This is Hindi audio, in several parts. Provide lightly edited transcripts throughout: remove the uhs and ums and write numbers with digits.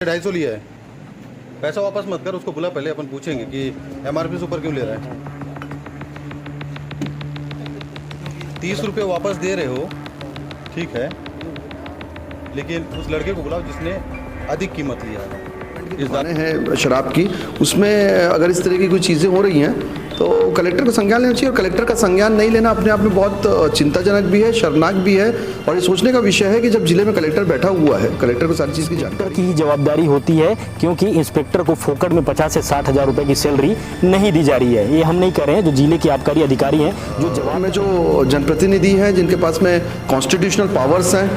250 लिया है, पैसा वापस मत कर, उसको बुला, पहले अपन पूछेंगे कि एमआरपी से ऊपर क्यों ले रहा है। 30 रुपये वापस दे रहे हो, ठीक है, लेकिन उस लड़के को बुलाओ जिसने अधिक कीमत लिया है। इस दाने हैं शराब की, उसमें अगर इस तरह की कोई चीज़ें हो रही हैं तो कलेक्टर को संज्ञान लेना चाहिए। और कलेक्टर का संज्ञान नहीं लेना अपने आप में बहुत चिंताजनक भी है, शर्मनाक भी है। और ये सोचने का विषय है कि जब जिले में कलेक्टर बैठा हुआ है, कलेक्टर को सारी चीज़ की जानकारी की ही जवाबदारी होती है, क्योंकि इंस्पेक्टर को फोकट में 50 से 60 हज़ार रुपए की सैलरी नहीं दी जा रही है। ये हम नहीं कर रहे हैं, जो जिले के आबकारी अधिकारी हैं, जो जवाब में जो जनप्रतिनिधि हैं, जिनके पास में कॉन्स्टिट्यूशनल पावर्स हैं,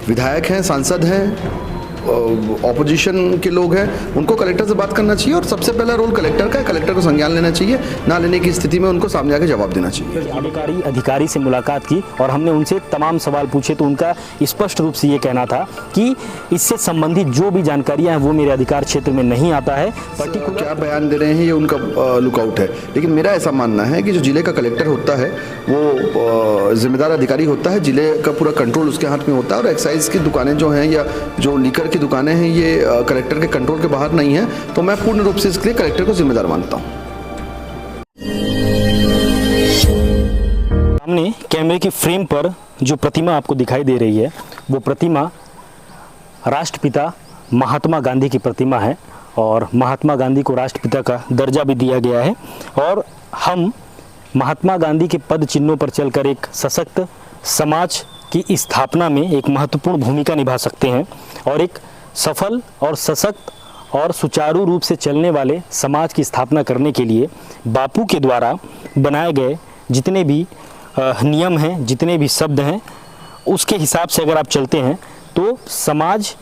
विधायक हैं, सांसद हैं, ऑपोजिशन के लोग हैं, उनको कलेक्टर से बात करना चाहिए। और सबसे पहला रोल कलेक्टर का है, कलेक्टर को संज्ञान लेना चाहिए। ना लेने की स्थिति में उनको सामने आके जवाब देना चाहिए। आबकारी अधिकारी से मुलाकात की और हमने उनसे तमाम सवाल पूछे, तो उनका स्पष्ट रूप से ये कहना था कि इससे संबंधित जो भी जानकारियां हैं वो मेरे अधिकार क्षेत्र में नहीं आता है। पर्टिकुलर क्या बयान दे रहे हैं ये उनका लुकआउट है, लेकिन मेरा ऐसा मानना है कि जो जिले का कलेक्टर होता है वो जिम्मेदार अधिकारी होता है, जिले का पूरा कंट्रोल उसके हाथ में होता है। और एक्साइज की दुकानें जो हैं या जो लीकर की दुकानें हैं, ये कलेक्टर के कंट्रोल के बाहर नहीं है। तो मैं पूर्ण रूप से इसके लिए कलेक्टर को जिम्मेदार मानता हूं। सामने कैमरे की फ्रेम पर जो प्रतिमा आपको दिखाई दे रही है, वो प्रतिमा राष्ट्रपिता महात्मा गांधी की प्रतिमा है। और महात्मा गांधी को राष्ट्रपिता का दर्जा भी दिया गया है। और हम महात्मा गांधी के पद चिन्हों पर चलकर एक सशक्त समाज की स्थापना में एक महत्वपूर्ण भूमिका निभा सकते हैं। और एक सफल और सशक्त और सुचारू रूप से चलने वाले समाज की स्थापना करने के लिए बापू के द्वारा बनाए गए जितने भी नियम हैं, जितने भी शब्द हैं, उसके हिसाब से अगर आप चलते हैं तो समाज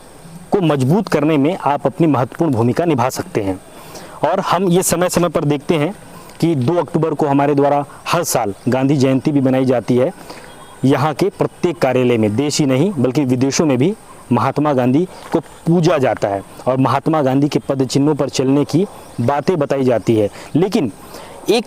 को मजबूत करने में आप अपनी महत्वपूर्ण भूमिका निभा सकते हैं। और हम ये समय समय पर देखते हैं कि 2 अक्टूबर को हमारे द्वारा हर साल गांधी जयंती भी बनाई जाती है। यहाँ के प्रत्येक कार्यालय में, देश ही नहीं बल्कि विदेशों में भी महात्मा गांधी को पूजा जाता है और महात्मा गांधी के पद चिन्हों पर चलने की बातें बताई जाती है। लेकिन एक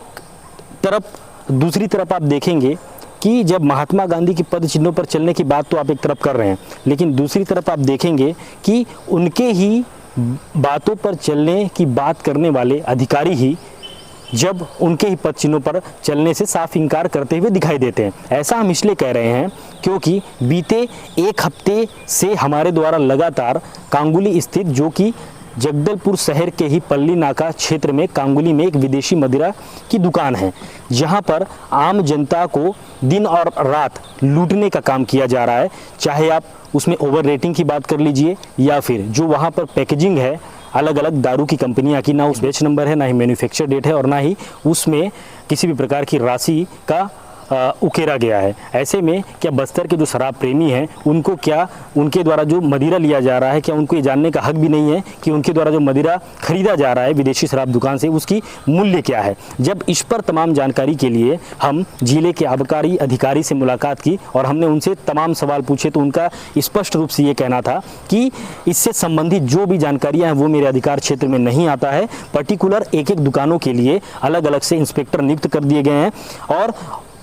तरफ, दूसरी तरफ आप देखेंगे कि जब महात्मा गांधी के पद चिन्हों पर चलने की बात तो आप एक तरफ कर रहे हैं, लेकिन दूसरी तरफ आप देखेंगे कि उनके ही बातों पर चलने की बात करने वाले अधिकारी ही जब उनके ही पद चिन्हों पर चलने से साफ इनकार करते हुए दिखाई देते हैं। ऐसा हम इसलिए कह रहे हैं क्योंकि बीते 1 हफ्ते से हमारे द्वारा लगातार कांगुली स्थित, जो कि जगदलपुर शहर के ही पल्ली नाका क्षेत्र में कांगुली में एक विदेशी मदिरा की दुकान है, जहां पर आम जनता को दिन और रात लूटने का काम किया जा रहा है। चाहे आप उसमें ओवर रेटिंग की बात कर लीजिए या फिर जो वहां पर पैकेजिंग है अलग अलग दारू की कंपनियां की, ना उस बैच नंबर है, ना ही मैन्युफैक्चर डेट है, और ना ही उसमें किसी भी प्रकार की राशि का उकेरा गया है। ऐसे में क्या बस्तर के जो शराब प्रेमी हैं उनको क्या उनके द्वारा जो मदिरा लिया जा रहा है, क्या उनको ये जानने का हक भी नहीं है कि उनके द्वारा जो मदिरा खरीदा जा रहा है विदेशी शराब दुकान से, उसकी मूल्य क्या है? जब इस पर तमाम जानकारी के लिए हम जिले के आबकारी अधिकारी से मुलाकात की और हमने उनसे तमाम सवाल पूछे, तो उनका स्पष्ट रूप से ये कहना था कि इससे संबंधित जो भी जानकारियाँ हैं वो मेरे अधिकार क्षेत्र में नहीं आता है। पर्टिकुलर एक एक दुकानों के लिए अलग अलग से इंस्पेक्टर नियुक्त कर दिए गए हैं। और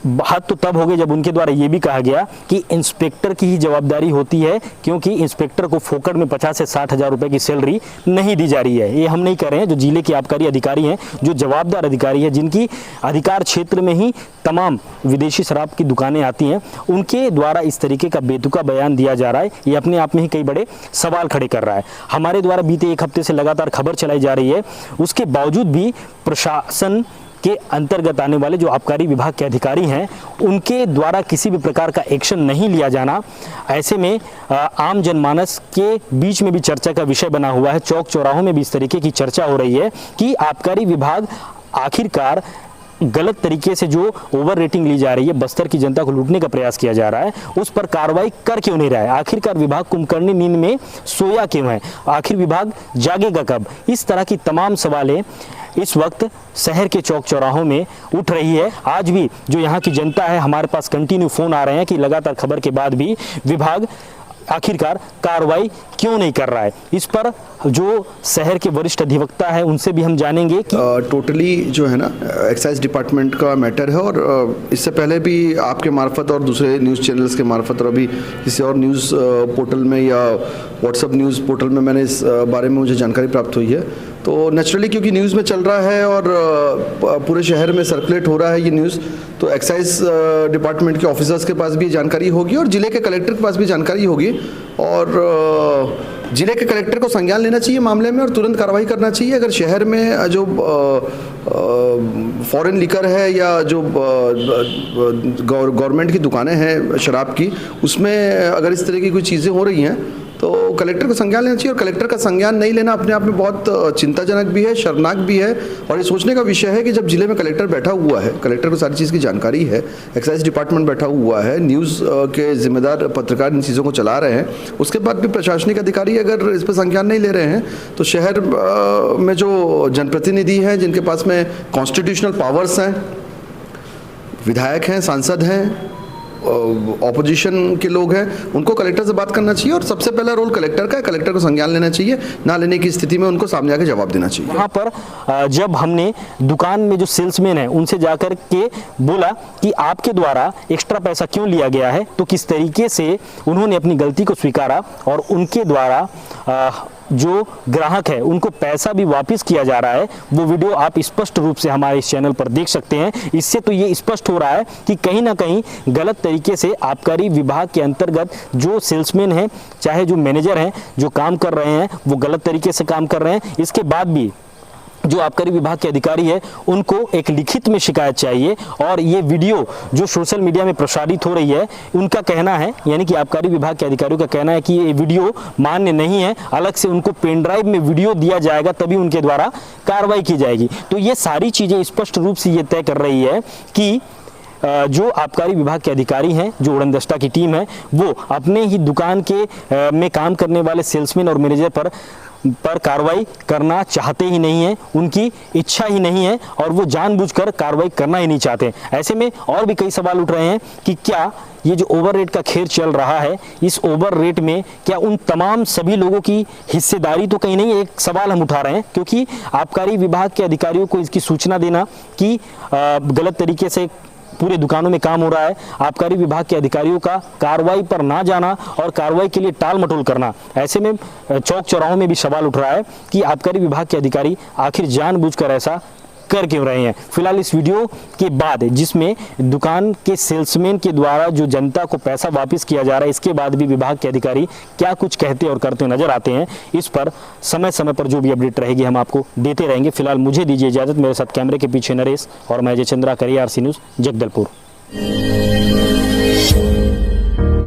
बात तो तब हो गई जब उनके द्वारा ये भी कहा गया कि इंस्पेक्टर की ही जवाबदारी होती है, क्योंकि इंस्पेक्टर को फोकट में 50 से 60 हज़ार रुपए की सैलरी नहीं दी जा रही है। ये हम नहीं कर रहे हैं, जो जिले के आबकारी अधिकारी हैं, जो जवाबदार अधिकारी हैं, जिनकी अधिकार क्षेत्र में ही तमाम विदेशी शराब की दुकानें आती हैं, उनके द्वारा इस तरीके का बेतुका बयान दिया जा रहा है। ये अपने आप में ही कई बड़े सवाल खड़े कर रहा है। हमारे द्वारा बीते 1 हफ्ते से लगातार खबर चलाई जा रही है, उसके बावजूद भी प्रशासन के अंतर्गत आने वाले जो आबकारी विभाग के अधिकारी हैं उनके द्वारा किसी भी प्रकार का एक्शन नहीं लिया जाना, ऐसे में आम जनमानस के बीच में भी चर्चा का विषय बना हुआ है। चौक चौराहों में भी इस तरीके की चर्चा हो रही है कि आबकारी विभाग आखिरकार गलत तरीके से जो ओवर रेटिंग ली जा रही है, बस्तर की जनता को लूटने का प्रयास किया जा रहा है, उस पर कार्रवाई कर क्यों नहीं रहा है? आखिरकार विभाग कुंभकर्णी नींद में सोया क्यों है? आखिर विभाग जागेगा कब? इस तरह की तमाम सवालें इस वक्त शहर के चौक चौराहों में उठ रही है। आज भी जो यहाँ की जनता है, हमारे पास कंटिन्यू फ़ोन आ रहे हैं कि लगातार खबर के बाद भी विभाग आखिरकार कार्रवाई क्यों नहीं कर रहा है? इस पर जो शहर के वरिष्ठ अधिवक्ता है उनसे भी हम जानेंगे कि टोटली जो है ना एक्साइज डिपार्टमेंट का मैटर है, और इससे पहले भी आपके मार्फत और दूसरे न्यूज़ चैनल्स के मार्फत और अभी किसी और न्यूज़ पोर्टल में या व्हाट्सएप न्यूज़ पोर्टल में मैंने इस बारे में मुझे जानकारी प्राप्त हुई है। तो नेचुरली क्योंकि न्यूज़ में चल रहा है और पूरे शहर में सर्कुलेट हो रहा है ये न्यूज़, तो एक्साइज डिपार्टमेंट के ऑफिसर्स के पास भी जानकारी होगी और ज़िले के कलेक्टर के पास भी जानकारी होगी, और ज़िले के कलेक्टर को संज्ञान लेना चाहिए मामले में और तुरंत कार्रवाई करना चाहिए। अगर शहर में जो फॉरेन लिकर है या जो गवर्नमेंट की दुकानें हैं शराब की, उसमें अगर इस तरह की कोई चीज़ें हो रही हैं तो कलेक्टर को संज्ञान लेना चाहिए। और कलेक्टर का संज्ञान नहीं लेना अपने आप में बहुत चिंताजनक भी है, शर्मनाक भी है, और ये सोचने का विषय है कि जब जिले में कलेक्टर बैठा हुआ है, कलेक्टर को सारी चीज़ की जानकारी है, एक्साइज डिपार्टमेंट बैठा हुआ है, न्यूज़ के जिम्मेदार पत्रकार इन चीज़ों को चला रहे हैं, उसके बाद भी प्रशासनिक अधिकारी अगर इस पर संज्ञान नहीं ले रहे हैं तो शहर में जो जनप्रतिनिधि हैं जिनके पास में कॉन्स्टिट्यूशनल पावर्स हैं, विधायक हैं, सांसद हैं, ऑपोजिशन के लोग हैं, उनको कलेक्टर से बात करना चाहिए और सबसे पहला रोल कलेक्टर का है। कलेक्टर को संज्ञान लेना चाहिए, ना लेने की स्थिति में उनको सामने आके जवाब देना चाहिए। वहाँ पर जब हमने दुकान में जो सेल्समैन है उनसे जाकर के बोला कि आपके द्वारा एक्स्ट्रा पैसा क्यों लिया गया है, तो किस तरीके से उन्होंने अपनी गलती को स्वीकारा और उनके द्वारा जो ग्राहक है उनको पैसा भी वापस किया जा रहा है, वो वीडियो आप स्पष्ट रूप से हमारे इस चैनल पर देख सकते हैं। इससे तो ये स्पष्ट हो रहा है कि कहीं ना कहीं गलत तरीके से आबकारी विभाग के अंतर्गत जो सेल्समैन हैं, चाहे जो मैनेजर हैं, जो काम कर रहे हैं वो गलत तरीके से काम कर रहे हैं। इसके बाद भी जो आबकारी विभाग के अधिकारी है उनको एक लिखित में शिकायत चाहिए। और ये वीडियो जो सोशल मीडिया में प्रसारित हो रही है, उनका कहना है, यानी कि आबकारी विभाग के अधिकारियों का कहना है कि ये वीडियो मान्य नहीं है, अलग से उनको पेन ड्राइव में वीडियो दिया जाएगा तभी उनके द्वारा कार्रवाई की जाएगी। तो ये सारी चीज़ें स्पष्ट रूप से ये तय कर रही है कि जो आबकारी विभाग के अधिकारी हैं, जो उड़नदस्ता की टीम है, वो अपने ही दुकान के में काम करने वाले सेल्समैन और मैनेजर पर कार्रवाई करना चाहते ही नहीं है, उनकी इच्छा ही नहीं है और वो जानबूझकर कार्रवाई करना ही नहीं चाहते। ऐसे में और भी कई सवाल उठ रहे हैं कि क्या ये जो ओवर रेट का खेल चल रहा है, इस ओवर रेट में क्या उन तमाम सभी लोगों की हिस्सेदारी तो कहीं नहीं? एक सवाल हम उठा रहे हैं, क्योंकि आबकारी विभाग के अधिकारियों को इसकी सूचना देना कि गलत तरीके से पूरे दुकानों में काम हो रहा है, आबकारी विभाग के अधिकारियों का कार्रवाई पर ना जाना और कार्रवाई के लिए टाल मटोल करना, ऐसे में चौक चौराहों में भी सवाल उठ रहा है कि आबकारी विभाग के अधिकारी आखिर जानबूझकर ऐसा कर क्यों रहे हैं। फिलहाल इस वीडियो के बाद जिसमें दुकान के सेल्समैन के द्वारा जो जनता को पैसा वापस किया जा रहा है, इसके बाद भी विभाग के अधिकारी क्या कुछ कहते और करते नजर आते हैं, इस पर समय समय पर जो भी अपडेट रहेगी हम आपको देते रहेंगे। फिलहाल मुझे दीजिए इजाजत। मेरे साथ कैमरे के पीछे नरेश और मैं जय Chandra, career RC news, Jagdalpur.